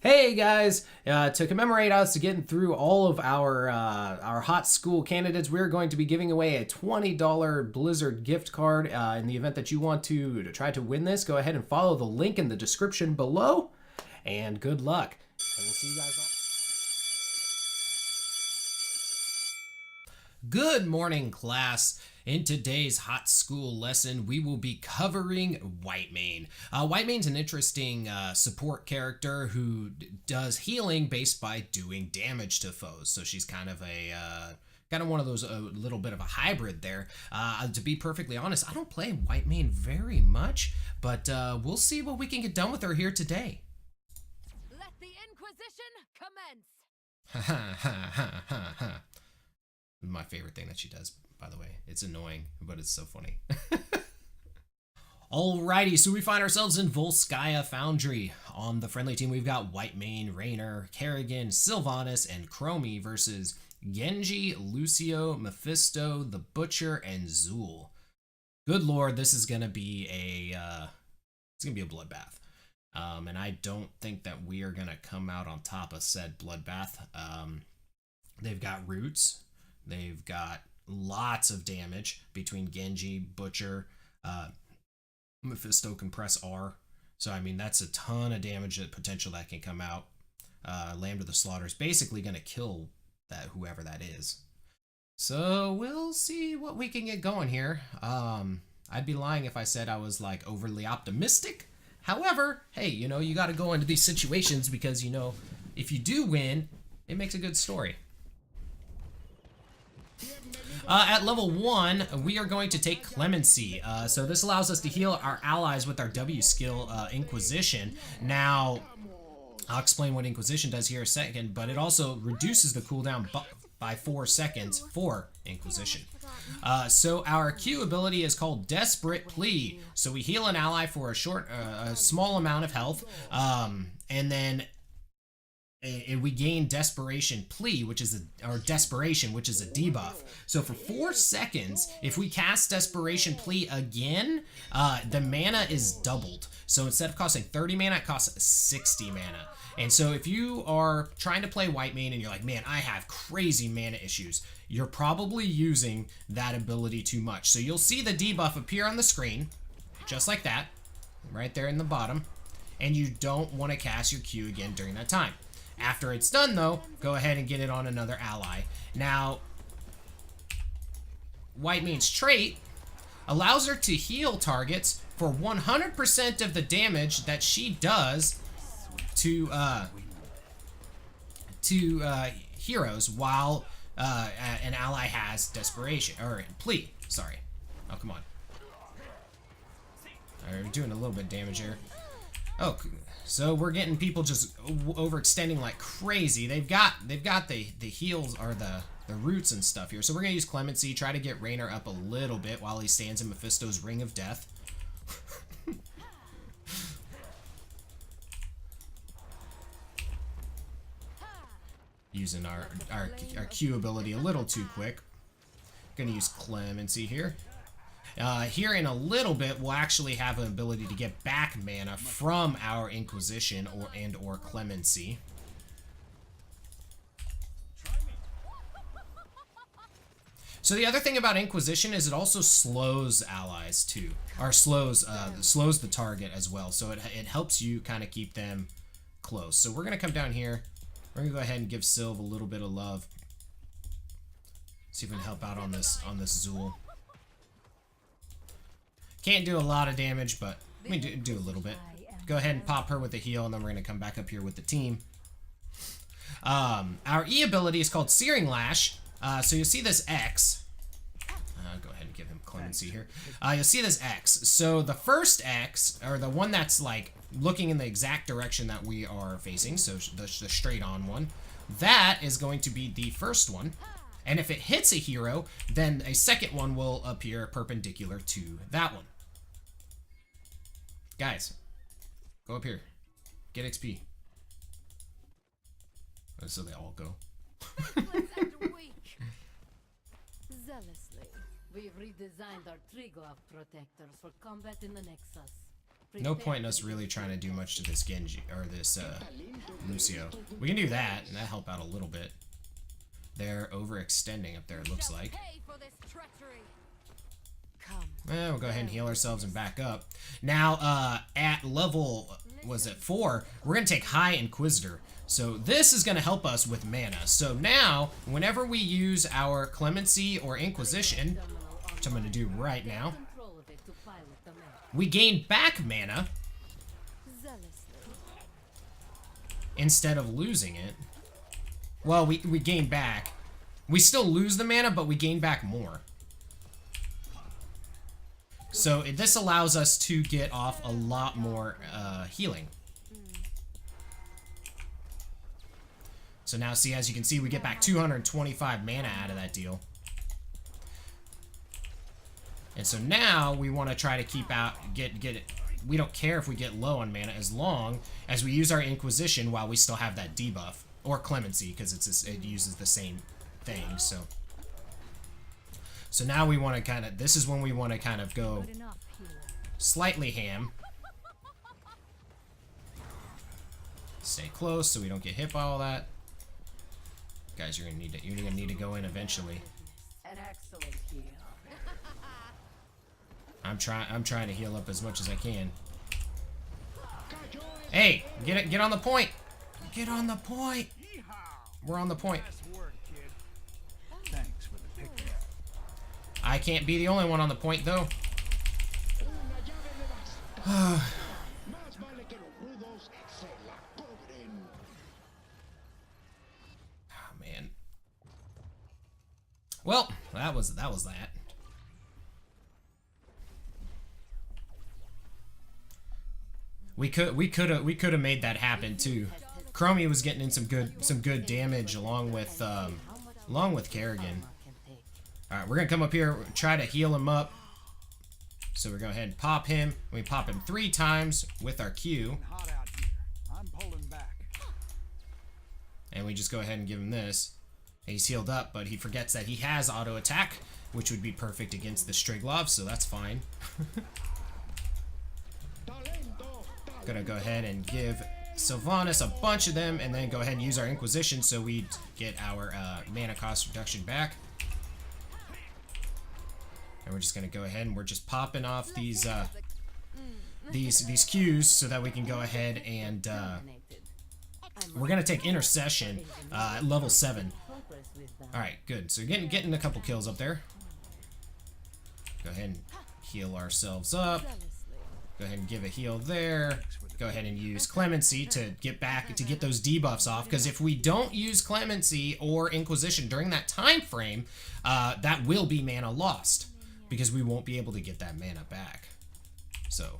Hey guys, to commemorate us getting through all of our hot school candidates, we're going to be giving away a $20 Blizzard gift card. In the event that you want to try to win this, go ahead and follow the link in the description below, and good luck. And we'll see you guys all. Good morning, class. In today's hot school lesson, we will be covering Whitemane. Whitemane's an interesting support character who does healing based by doing damage to foes. So she's kind of one of those little bit of a hybrid there. To be perfectly honest, I don't play Whitemane very much, but we'll see what we can get done with her here today. Let the Inquisition commence. Ha ha ha ha ha ha. My favorite thing that she does, by the way. It's annoying, but it's so funny. Alrighty, so we find ourselves in Volskaya Foundry. On the friendly team, we've got Whitemane, Raynor, Kerrigan, Sylvanas, and Chromie versus Genji, Lucio, Mephisto, the Butcher, and Zool. Good lord, this is gonna be a bloodbath. And I don't think that we are gonna come out on top of said bloodbath. They've got roots. They've got lots of damage between Genji, Butcher, Mephisto can press R. So, I mean, that's a ton of damage potential that can come out. Lambda the Slaughter is basically going to kill whoever that is. So, we'll see what we can get going here. I'd be lying if I said I was, like, overly optimistic. However, hey, you know, you got to go into these situations because, you know, if you do win, it makes a good story. At level 1, we are going to take Clemency. So this allows us to heal our allies with our W skill, Inquisition. Now, I'll explain what Inquisition does here in a second, but it also reduces the cooldown by 4 seconds for Inquisition. So our Q ability is called Desperate Plea. So we heal an ally for a small amount of health, and then we gain Desperation Plea, which is Desperation, which is a debuff. So for 4 seconds, if we cast Desperation Plea again, the mana is doubled. So instead of costing 30 mana, it costs 60 mana. And so if you are trying to play Whitemane and you're like, man, I have crazy mana issues, you're probably using that ability too much. So you'll see the debuff appear on the screen, just like that, right there in the bottom. And you don't want to cast your Q again during that time. After it's done, though, go ahead and get it on another ally. Now, Whitemane's trait allows her to heal targets for 100% of the damage that she does to heroes while an ally has Desperation, or Plea, sorry. Oh, come on. Alright, we're doing a little bit of damage here. Oh, so we're getting people just overextending like crazy. They've got the heals or the roots and stuff here. So we're gonna use Clemency, try to get Raynor up a little bit while he stands in Mephisto's Ring of Death. Using our Q ability a little too quick. Gonna use Clemency here. Here in a little bit, we'll actually have an ability to get back mana from our Inquisition or Clemency. So the other thing about Inquisition is it also slows allies too, or slows the target as well. So it helps you kind of keep them close. So we're gonna come down here. We're gonna go ahead and give Sylv a little bit of love. See if we can help out on this Zool. Can't do a lot of damage, but we do a little bit. Go ahead and pop her with a heal, and then we're going to come back up here with the team. Our E ability is called Searing Lash. So you'll see this X. Go ahead and give him Clemency here. You'll see this X. So the first X, or the one that's like looking in the exact direction that we are facing, so the straight on one, that is going to be the first one. And if it hits a hero, then a second one will appear perpendicular to that one. Guys, go up here. Get XP. So they all go. Zealously, we've redesigned our Triglav protectors for combat in the Nexus. No point in us really trying to do much to this Genji, or this, Lucio. We can do that, and that help out a little bit. They're overextending up there, it looks like. Pay for this treachery. Come. We'll go ahead and heal ourselves and back up. Now, at level, was it 4, we're going to take High Inquisitor. So this is going to help us with mana. So now, whenever we use our Clemency or Inquisition, which I'm going to do right now, we gain back mana instead of losing it. Well, we gain back. We still lose the mana, but we gain back more. So this allows us to get off a lot more healing. So now, see, as you can see, we get back 225 mana out of that deal. And so now we want to try to keep out, get it. We don't care if we get low on mana as long as we use our Inquisition while we still have that debuff. Or Clemency, because it uses the same thing, so. So now we want to kind of, this is when we want to kind of go slightly ham. Stay close so we don't get hit by all that. Guys, you're gonna need to go in eventually. An excellent heal. I'm trying to heal up as much as I can. Hey, get on the point. Get on the point. We're on the point. Thanks for the pickup. I can't be the only one on the point though. Man. Well, that was that. We could have made that happen too. Chromie was getting in some good damage along with Kerrigan. All right, we're gonna come up here, try to heal him up. So we're gonna go ahead and pop him. We pop him 3 times with our Q, Hot out here. I'm pulling back. and we just go ahead and give him this. He's healed up, but he forgets that he has auto attack, which would be perfect against the Striglov, so that's fine. Gonna go ahead and give Sylvanas a bunch of them, and then go ahead and use our Inquisition so we get our mana cost reduction back. And we're just gonna go ahead and we're just popping off these Qs so that we can go ahead and we're gonna take Intercession at level 7. All right, good. So getting a couple kills up there. Go ahead and heal ourselves up. Go ahead and give a heal there. Go ahead and use Clemency to get those debuffs off, because if we don't use Clemency or Inquisition during that time frame, that will be mana lost, because we won't be able to get that mana back. So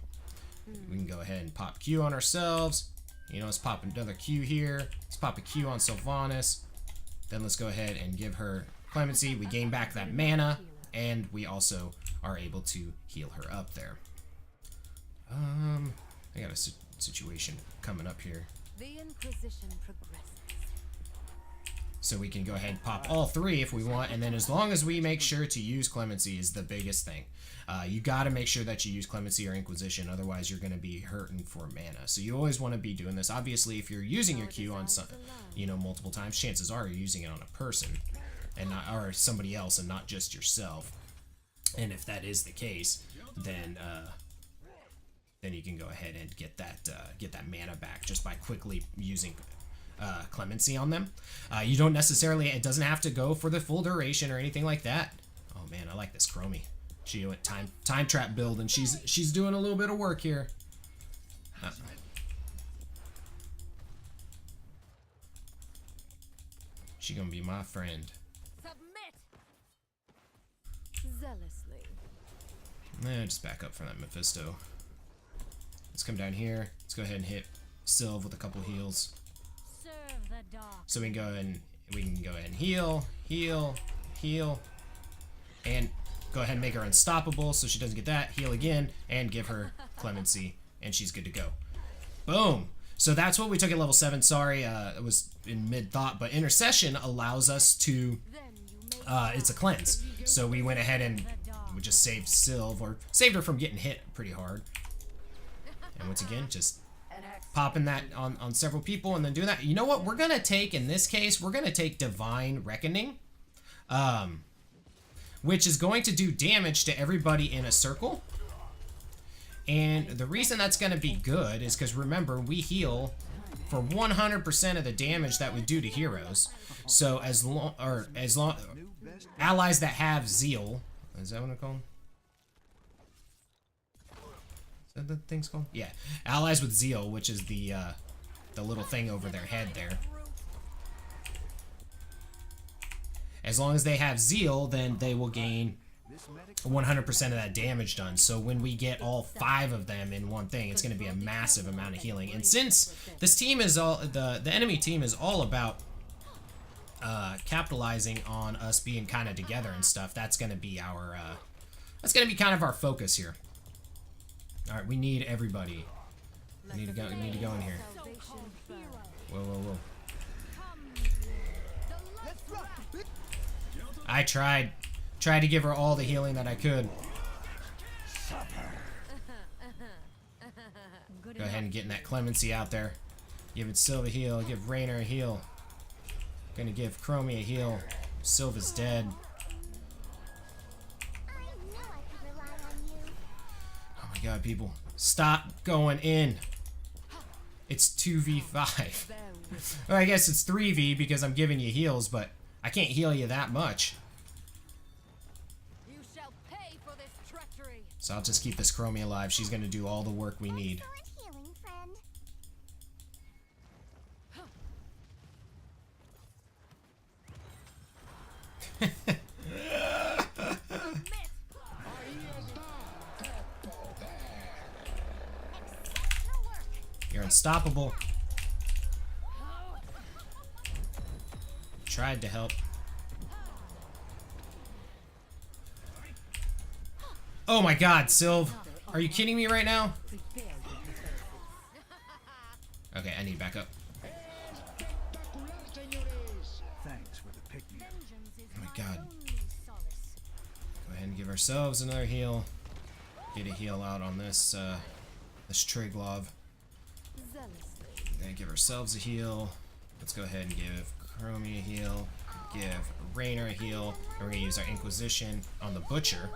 we can go ahead and pop Q on ourselves. You know, let's pop another Q here. Let's pop a Q on Sylvanas. Then let's go ahead and give her Clemency. We gain back that mana, and we also are able to heal her up there. I got a situation coming up here. The Inquisition progresses. So we can go ahead and pop all 3 if we want, and then as long as we make sure to use Clemency is the biggest thing. You got to make sure that you use Clemency or Inquisition, otherwise you're going to be hurting for mana. So you always want to be doing this. Obviously, if you're using your Q on some, multiple times, chances are you're using it on a person and not, or somebody else, and not just yourself. And if that is the case, then you can go ahead and get that mana back just by quickly using Clemency on them. You don't necessarily, it doesn't have to go for the full duration or anything like that. Oh man, I like this Chromie. She went time trap build, and she's doing a little bit of work here. She gonna be my friend. Submit. Zealously. Just back up from that Mephisto. Let's come down here. Let's go ahead and hit Sylv with a couple heals. Serve the dark. So we can go ahead and heal, and go ahead and make her unstoppable so she doesn't get that. Heal again, and give her Clemency, and she's good to go. Boom. So that's what we took at level 7. Sorry, it was in mid-thought, but Intercession allows us to, it's a cleanse. So we went ahead and we just saved Sylv, or saved her from getting hit pretty hard. And once again, just An excellent popping that on several people and then doing that. You know what? We're going to take, in this case, we're going to take Divine Reckoning. Which is going to do damage to everybody in a circle. And the reason that's going to be good is because, remember, we heal for 100% of the damage that we do to heroes. So as long allies that have zeal, is that what I call them? Is that the thing's called? Yeah, allies with zeal, which is the little thing over their head there. As long as they have zeal, then they will gain 100% of that damage done. So when we get all 5 of them in one thing, it's going to be a massive amount of healing. And since this team is all the enemy team is all about capitalizing on us being kind of together and stuff, that's going to be our kind of our focus here. All right, we need everybody. We need to go. We need to go in here. Whoa, whoa, whoa! I tried to give her all the healing that I could. Go ahead and get that Clemency out there. Give it Sylva a heal. Give Raynor a heal. Gonna give Chromie a heal. Sylva's dead. Oh my god, people. Stop going in. It's 2v5. Well, I guess it's 3v because I'm giving you heals, but I can't heal you that much. You shall pay for this treachery. So I'll just keep this Chromie alive. She's gonna do all the work we need. Healing friend. You're unstoppable. Tried to help. Oh my god, Sylv. Are you kidding me right now? Okay, I need backup. Thanks for the pick-me. Oh my god. Go ahead and give ourselves another heal. Get a heal out on this this Triglov. Then give ourselves a heal. Let's go ahead and give Chromie a heal. Give Raynor a heal. And we're gonna use our Inquisition on the Butcher.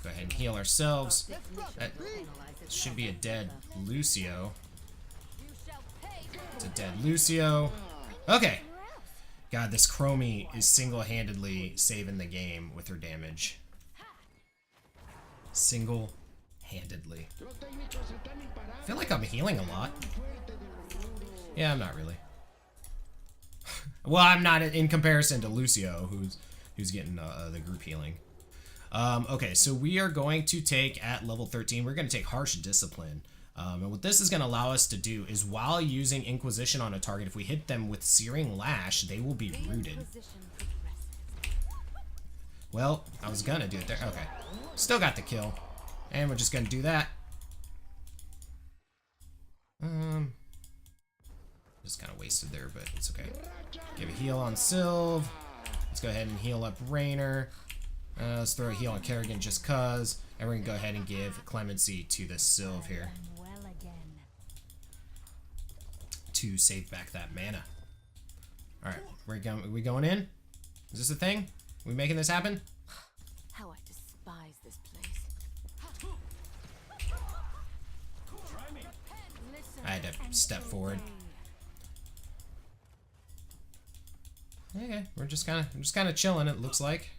Go ahead and heal ourselves. That should be a dead Lucio. It's a dead Lucio. Okay. God, this Chromie is single-handedly saving the game with her damage. Single-handedly. I feel like I'm healing a lot. Yeah, I'm not really. Well, I'm not in comparison to Lucio, who's getting the group healing. Okay, so we are going to take, at level 13, we're going to take Harsh Discipline. And what this is going to allow us to do is, while using Inquisition on a target, if we hit them with Searing Lash, they will be rooted. Well, I was going to do it there. Okay. Still got the kill. And we're just going to do that. Just kind of wasted there, but it's okay. Give a heal on Sylv. Let's go ahead and heal up Raynor. Let's throw a heal on Kerrigan just cuz. And we're going to go ahead and give Clemency to the Sylv here. To save back that mana. Alright, we going in? Is this a thing? We making this happen? How I despise this place. I had to step forward. Okay, we're just kind of chilling, it looks like.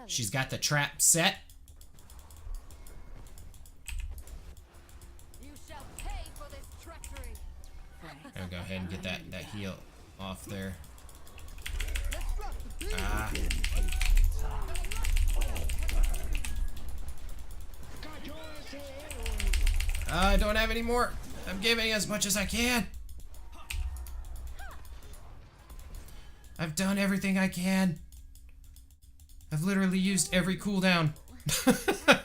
She's got the trap set. You shall pay for this treachery. I'll go ahead and get that heal off there. Ah. I don't have any more. I'm giving as much as I can. I've done everything I can. I've literally used every cooldown. Alright,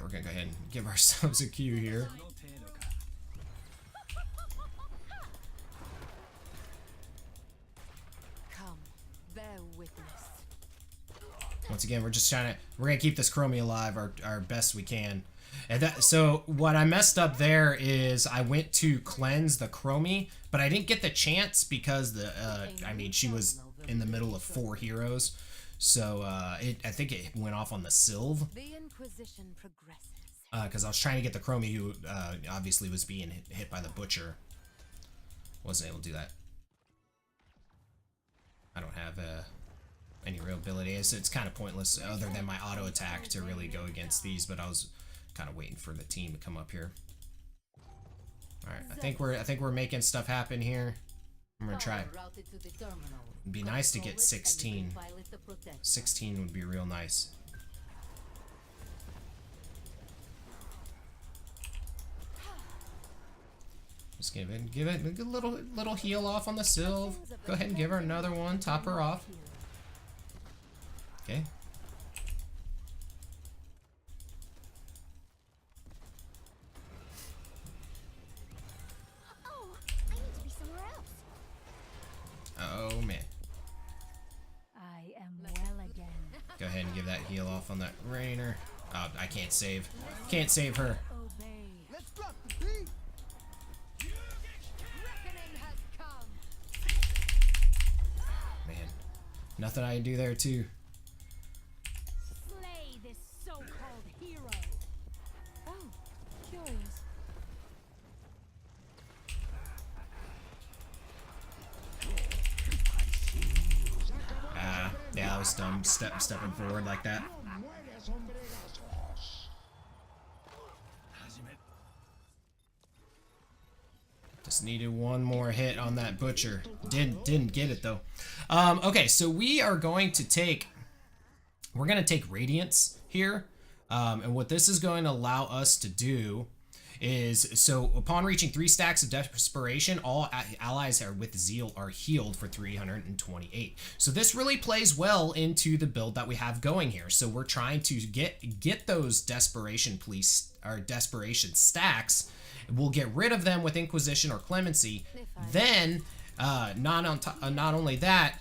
we're gonna go ahead and give ourselves a Q here. Come, bear witness. Once again, we're just we're gonna keep this Chromie alive our best we can. And so what I messed up there is I went to cleanse the Chromie, but I didn't get the chance because I mean, she was in the middle of 4 heroes. So I think it went off on the Sylve. The Inquisition progresses. Because I was trying to get the Chromie who obviously was being hit by the Butcher. Wasn't able to do that. I don't have any real ability. It's kind of pointless other than my auto attack to really go against these, but I was kind of waiting for the team to come up here. All right, I think we're making stuff happen here. I'm gonna try. It'd be nice to get 16. 16 would be real nice. Just give it a good little heal off on the Sylve. Go ahead and give her another one. Top her off. Okay. Oh, I need to be somewhere else. Oh man. I am well again. Go ahead and give that heal off on that Rainer. Oh, I can't save. Can't save her. Obey. Let's drop the beat. Reckoning has come. Man. Nothing I can do there too. Slay this so-called hero. Oh, curious. Yeah, I was dumb stepping forward like that. Just needed one more hit on that Butcher. Didn't get it though. Okay, so we're gonna take Radiance here. And what this is going to allow us to do is, so upon reaching 3 stacks of Desperation, all allies with Zeal are healed for 328. So this really plays well into the build that we have going here. So we're trying to get those Desperation Desperation stacks. We'll get rid of them with Inquisition or Clemency. Then, not only that,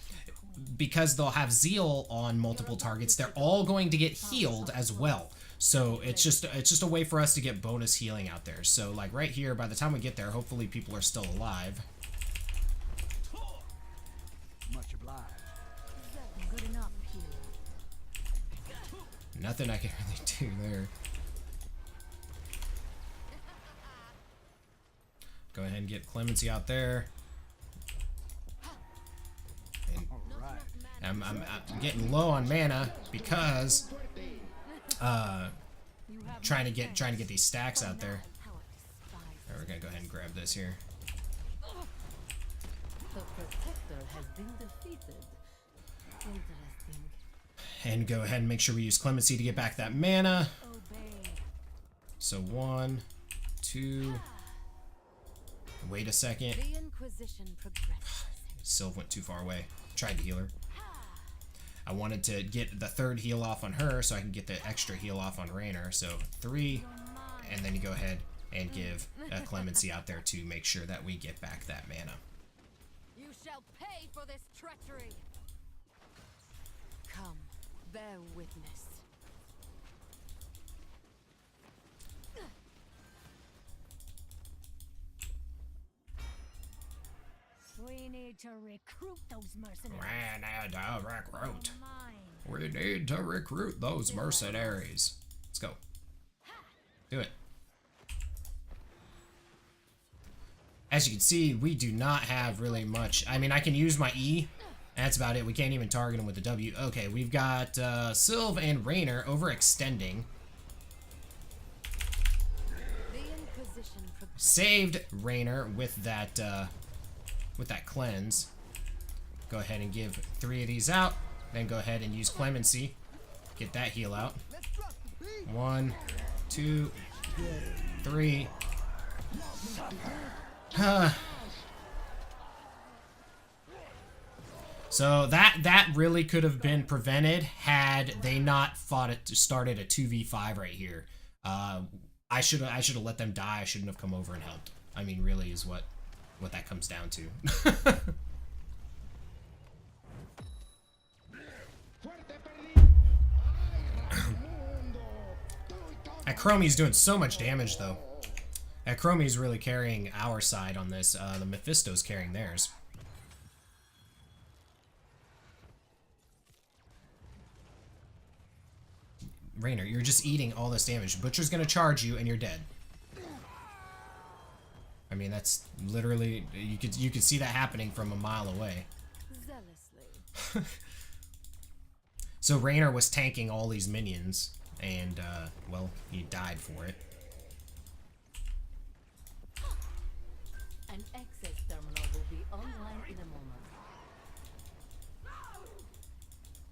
because they'll have Zeal on multiple targets, they're all going to get healed as well. So it's just a way for us to get bonus healing out there. So like right here, by the time we get there, hopefully people are still alive. Much obliged. Good enough here. Nothing I can really do there. Go ahead and get Clemency out there. And All right. I'm getting low on mana because trying to get these stacks out there. Alright, we're gonna go ahead and grab this here. The protector has been defeated. Interesting. And go ahead and make sure we use Clemency to get back that mana. Obey. So 1, 2. Wait a second. The Inquisition progresses. Sylve went too far away. Tried to heal her. I wanted to get the 3rd heal off on her so I can get the extra heal off on Rainer. So 3, and then you go ahead and give a Clemency out there to make sure that we get back that mana. You shall pay for this treachery. Come, bear witness. We need to recruit those mercenaries. We need to recruit those mercenaries. Let's go. Do it. As you can see, we do not have really much. I mean, I can use my E. That's about it. We can't even target them with the W. Okay, we've got Sylve and Rainer overextending. The Inquisition progresses. Saved Rainer with that cleanse. Go ahead and give 3 of these out. Then go ahead and use Clemency. Get that heal out. Let's drop the beat. 1, 2, 3. So that really could have been prevented had they not started a 2v5 right here. I should have let them die. I shouldn't have come over and helped. I mean, really is what that comes down to. That Chromie's doing so much damage, though. That Chromie's really carrying our side on this. The Mephisto's carrying theirs. Raynor, you're just eating all this damage. Butcher's gonna charge you, and you're dead. I mean, that's literally, you could see that happening from a mile away. Zealously. So Raynor was tanking all these minions, and well, he died for it. An access terminal will be online in a moment.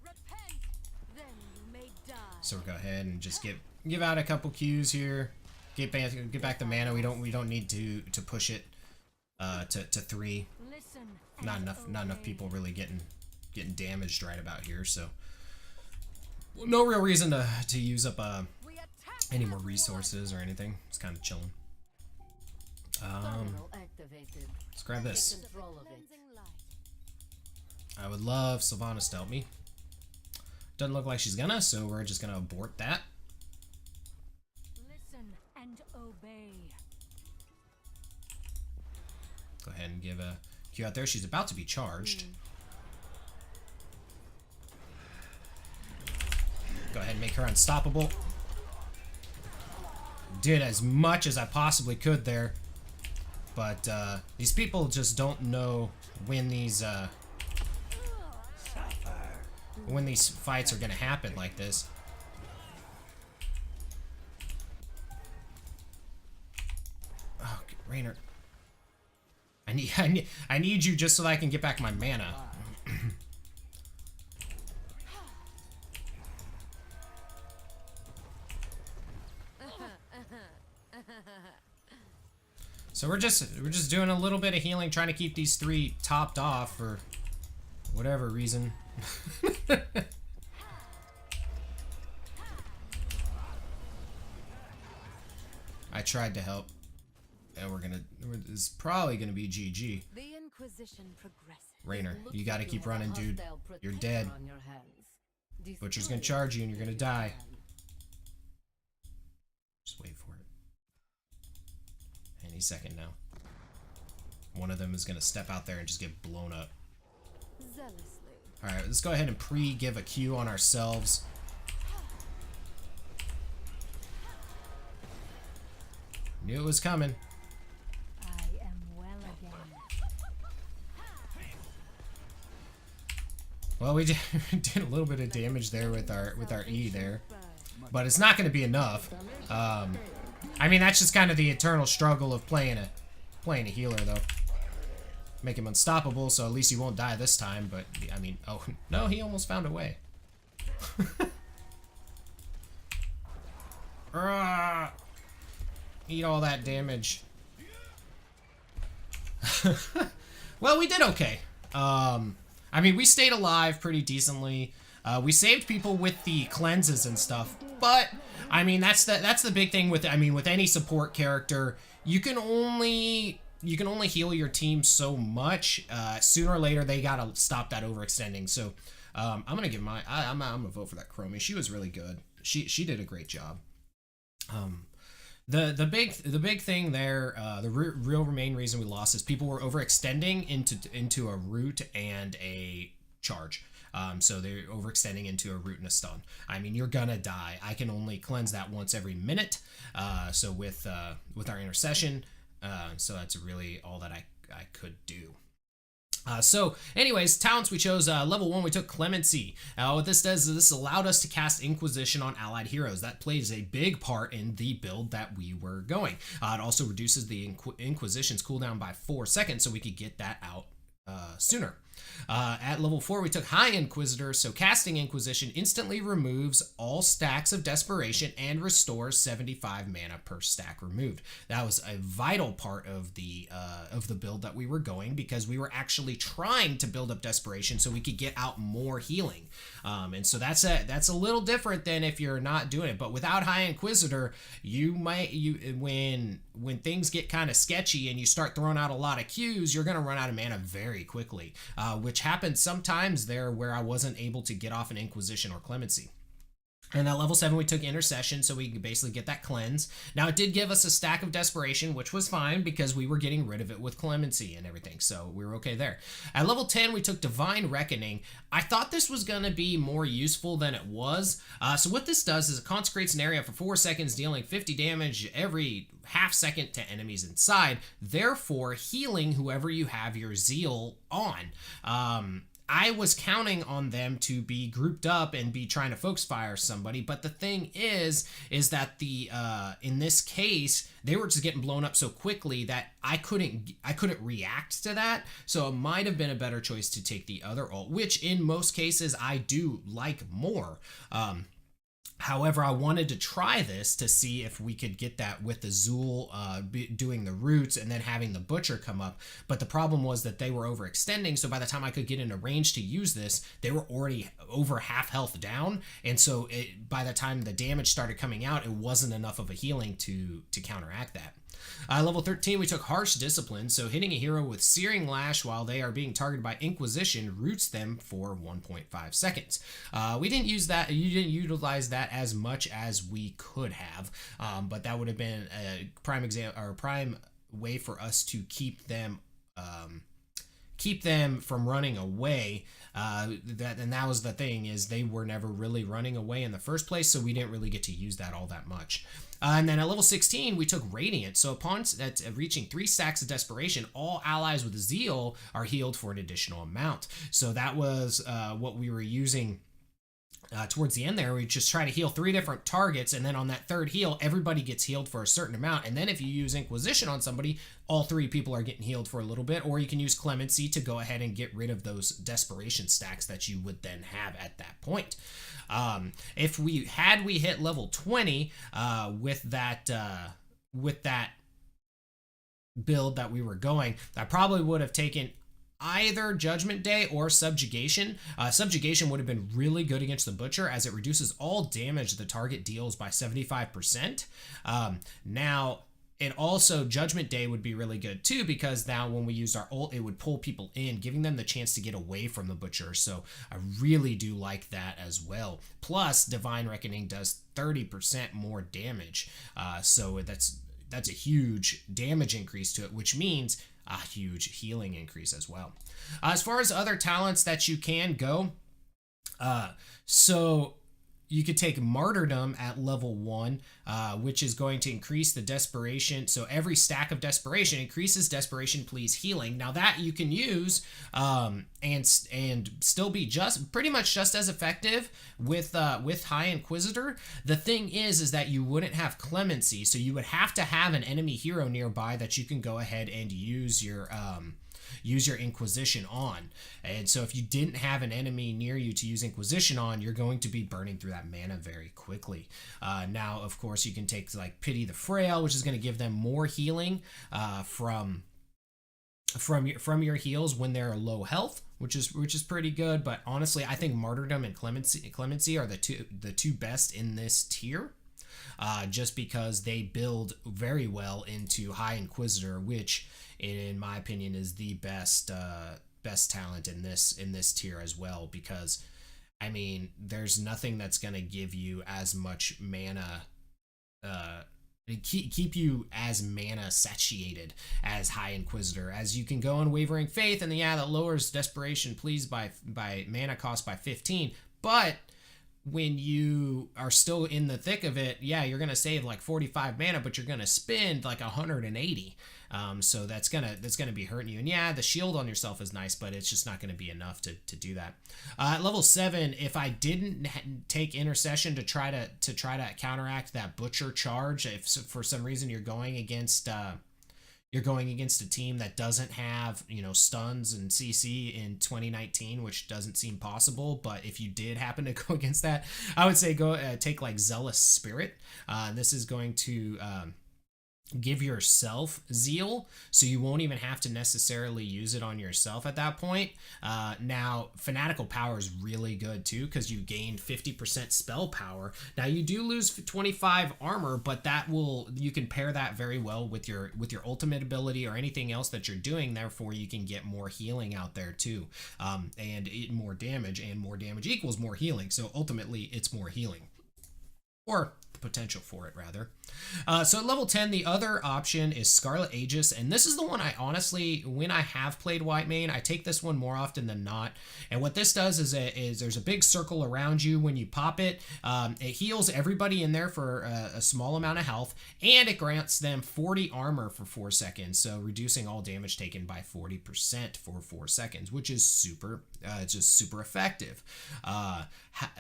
Repent, then you may die. So we'll go ahead and just give out a couple Qs here. Get back the mana. We don't need to push it to 3. Listen. Not and enough obey. people really getting damaged right about here. So no real reason to use up We attack any more as one. resources or anything. Just kind of chilling. Terminal activated. Let's grab this. Take control of it. I would love Sylvanas to help me. Doesn't look like she's gonna, so we're just gonna abort that. Listen and obey. Go ahead and give a Q out there. She's about to be charged. Go ahead and make her unstoppable. Did as much as I possibly could there. But these people just don't know when these fights are gonna happen like this. Oh, Raynor. I need you just so that I can get back my mana. So we're just doing a little bit of healing, trying to keep these 3 topped off for whatever reason. I tried to help, and it's probably gonna be GG. The Inquisition progresses. Raynor, It looks you gotta like keep have a running, dude. hostile You're protector dead. on your hands. Butcher's gonna Destroy charge it you, and you're gonna if die. can. Just wait for it. Any second now. One of them is gonna step out there and just get blown up. Zealously. Alright, let's go ahead and give a Q on ourselves. Knew it was coming. I am well again. Well, we did a little bit of damage there with our E there, but it's not going to be enough. I mean, that's just kind of the eternal struggle of playing a healer, though. Make him unstoppable, so at least he won't die this time. But I mean, oh no, he almost found a way. Eat all that damage. Well, we did okay. I mean, we stayed alive pretty decently. We saved people with the cleanses and stuff, but I mean, that's the big thing with any support character. You can only heal your team so much. Sooner or later, they gotta stop that overextending. So I'm gonna give I'm gonna vote for that Chromie. She was really good. She did a great job. The big thing there, the real main reason we lost is people were overextending into a root and a charge. So they're overextending into a root and a stun. I mean, you're gonna die. I can only cleanse that once every minute. So with our intercession, so that's really all that I could do. So anyways, talents we chose, level 1 we took Clemency. What this does is this allowed us to cast Inquisition on allied heroes. That plays a big part in the build that we were going. It also reduces the Inquisition's cooldown by 4 seconds, so we could get that out sooner. At level 4 we took High Inquisitor, so casting Inquisition instantly removes all stacks of Desperation and restores 75 mana per stack removed. That was a vital part of the build that we were going, because we were actually trying to build up Desperation so we could get out more healing. And so that's a little different than if you're not doing it. But without High Inquisitor, when things get kind of sketchy and you start throwing out a lot of Qs, you're gonna run out of mana very quickly. Which happened sometimes there where I wasn't able to get off an Inquisition or Clemency. And at level 7, we took Intercession, so we could basically get that cleanse. Now, it did give us a stack of Desperation, which was fine because we were getting rid of it with Clemency and everything, so we were okay there. At level 10, we took Divine Reckoning. I thought this was going to be more useful than it was. So what this does is it consecrates an area for 4 seconds, dealing 50 damage every half second to enemies inside, therefore healing whoever you have your Zeal on. I was counting on them to be grouped up and be trying to focus fire somebody, but the thing is that the in this case they were just getting blown up so quickly that I couldn't react to that. So it might have been a better choice to take the other ult, which in most cases I do like more. However, I wanted to try this to see if we could get that with the Zool doing the roots and then having the Butcher come up. But the problem was that they were overextending, so by the time I could get into range to use this, they were already over half health down. And so by the time the damage started coming out, it wasn't enough of a healing to counteract that. Level 13, we took Harsh Discipline, so hitting a hero with Searing Lash while they are being targeted by Inquisition roots them for 1.5 seconds. We didn't use that, you didn't utilize that as much as we could have, but that would have been a prime way for us to keep them from running away. That was the thing, is they were never really running away in the first place, so we didn't really get to use that all that much. And then at level 16, we took Radiant. So upon reaching 3 stacks of Desperation, all allies with Zeal are healed for an additional amount. So that was what we were using towards the end there. We just try to heal 3 different targets, and then on that third heal, everybody gets healed for a certain amount. And then if you use Inquisition on somebody, all 3 people are getting healed for a little bit, or you can use Clemency to go ahead and get rid of those Desperation stacks that you would then have at that point. If we hit level 20 with that build that we were going, I probably would have taken either Judgment Day or Subjugation. Subjugation would have been really good against the Butcher, as it reduces all damage the target deals by 75%. Now, and also Judgment Day would be really good too, because now when we used our ult, it would pull people in, giving them the chance to get away from the Butcher. So I really do like that as well. Plus, Divine Reckoning does 30% more damage. So that's a huge damage increase to it, which means a huge healing increase as well. As far as other talents that you can go, so you could take Martyrdom at level 1, which is going to increase the Desperation. So every stack of Desperation increases Desperation Please healing. Now that you can use and still be pretty much just as effective with High Inquisitor. The thing is that you wouldn't have Clemency, so you would have to have an enemy hero nearby that you can go ahead and use your Inquisition on. And so if you didn't have an enemy near you to use Inquisition on, you're going to be burning through that mana very quickly. Now, of course, you can take like Pity the Frail, which is going to give them more healing from your heals when they're low health, which is pretty good. But honestly, I think Martyrdom and Clemency are the two best in this tier. Just because they build very well into High Inquisitor, which in my opinion is the best talent in this tier as well, because I mean there's nothing that's going to give you as much mana, keep you as mana satiated as High Inquisitor, as you can go on Wavering Faith, and that lowers Desperation Please by mana cost by 15, but when you are still in the thick of it, you're going to save like 45 mana, but you're going to spend like 180. So that's going to be hurting you. And the shield on yourself is nice, but it's just not going to be enough to do that. At level 7, if I didn't take Intercession to try to counteract that Butcher charge, if for some reason you're going against a team that doesn't have, stuns and CC in 2019, which doesn't seem possible, but if you did happen to go against that, I would say go take like Zealous Spirit. This is going to give yourself Zeal, so you won't even have to necessarily use it on yourself at that point. Now, Fanatical Power is really good too, because you gain 50% spell power. Now, you do lose 25 armor, but you can pair that very well with your ultimate ability or anything else that you're doing. Therefore, you can get more healing out there too, and more damage equals more healing. So ultimately, it's more healing. or the potential for it rather. So at level 10, the other option is Scarlet Aegis, and this is the one I honestly, when I have played Whitemane, I take this one more often than not. And what this does is there's a big circle around you when you pop it. It heals everybody in there for a small amount of health, and it grants them 40 armor for 4 seconds, so reducing all damage taken by 40% for 4 seconds, which is super, just super effective.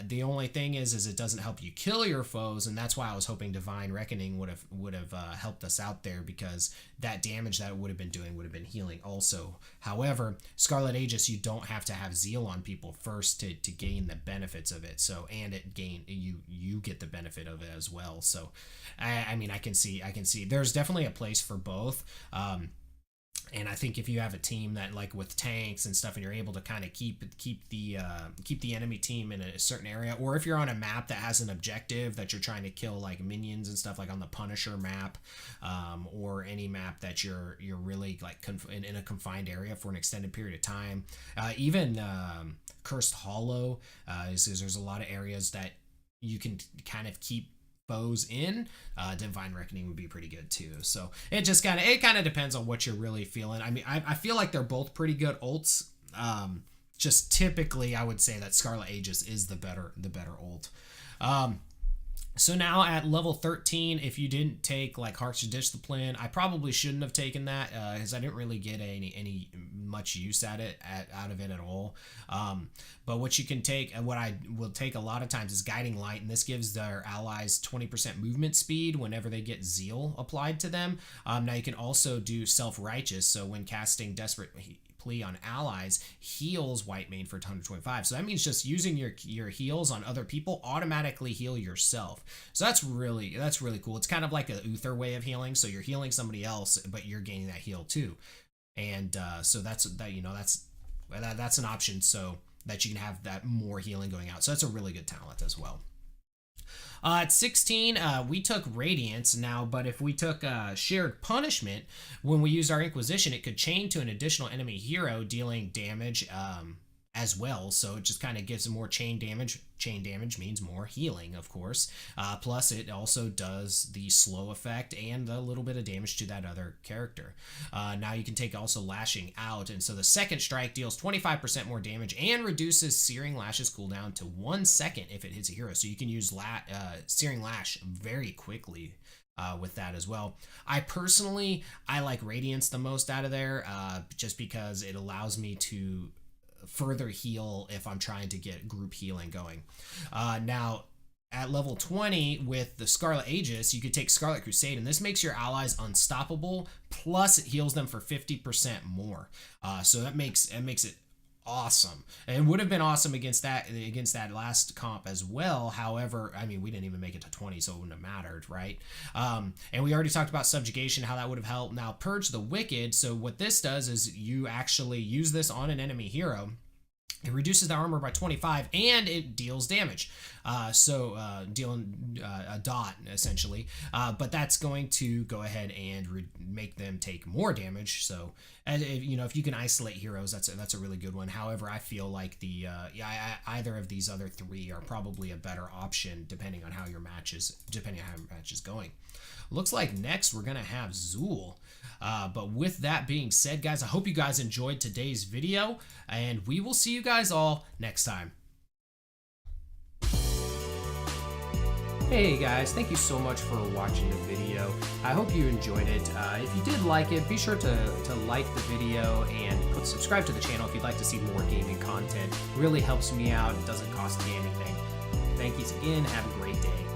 The only thing is it doesn't help you kill your foes, and that's why I was hoping Divine Reckoning would have helped us out there, because that damage that it would have been doing would have been healing also. However, Scarlet Aegis, you don't have to have zeal on people first to gain the benefits of it. So, and you get the benefit of it as well. So, I mean, I can see there's definitely a place for both. And I think if you have a team that, like with tanks and stuff, and you're able to kind of keep the enemy team in a certain area, or if you're on a map that has an objective that you're trying to kill, like minions and stuff, like on the Punisher map, or any map that you're really like in a confined area for an extended period of time, even Cursed Hollow, there's a lot of areas that you can kind of keep foes in. Divine Reckoning would be pretty good too. So it just kind of depends on what you're really feeling. I mean, I feel like they're both pretty good ults. Just typically, I would say that Scarlet Aegis is the better ult. So now at level 13, if you didn't take like Hearts of Discipline, I probably shouldn't have taken that, because I didn't really get any much use out of it at all. But what you can take, and what I will take a lot of times, is Guiding Light, and this gives their allies 20% movement speed whenever they get Zeal applied to them. Now you can also do Self-Righteous, so when casting Desperate Plea on allies, heals Whitemane for 125. So that means just using your heals on other people automatically heal yourself. So that's really cool. It's kind of like a Uther way of healing. So you're healing somebody else, but you're gaining that heal too. And so that's an option, so that you can have that more healing going out. So that's a really good talent as well. At 16, we took Radiance now, but if we took Shared Punishment, when we used our Inquisition, it could chain to an additional enemy hero, dealing damage as well. So it just kind of gives more chain damage. Chain damage means more healing, of course. Plus, it also does the slow effect and a little bit of damage to that other character. Now you can take also Lashing Out, and so the second strike deals 25% more damage and reduces Searing Lash's cooldown to 1 second if it hits a hero. So you can use Searing Lash very quickly with that as well. I like Radiance the most out of there, just because it allows me to further heal if I'm trying to get group healing going. Now at level 20 with the Scarlet Aegis, you could take Scarlet Crusade, and this makes your allies unstoppable, plus it heals them for 50% more. So that makes it awesome. It would have been awesome against that last comp as well. However, I mean, we didn't even make it to 20, so it wouldn't have mattered, right? And we already talked about Subjugation, how that would have helped. Now, Purge the Wicked. So what this does is you actually use this on an enemy hero. It reduces the armor by 25, and it deals damage. Dealing a dot, essentially. But that's going to go ahead and make them take more damage. So, if you can isolate heroes, that's a really good one. However, I feel like either of these other three are probably a better option, depending on how your match is going. Looks like next we're going to have Zool. But with that being said, guys, I hope you guys enjoyed today's video, and we will see you guys all next time. Hey guys, thank you so much for watching the video. I hope you enjoyed it. If you did like it, be sure to like the video and subscribe to the channel if you'd like to see more gaming content. It really helps me out. It doesn't cost me anything. Thank you again. Have a great day.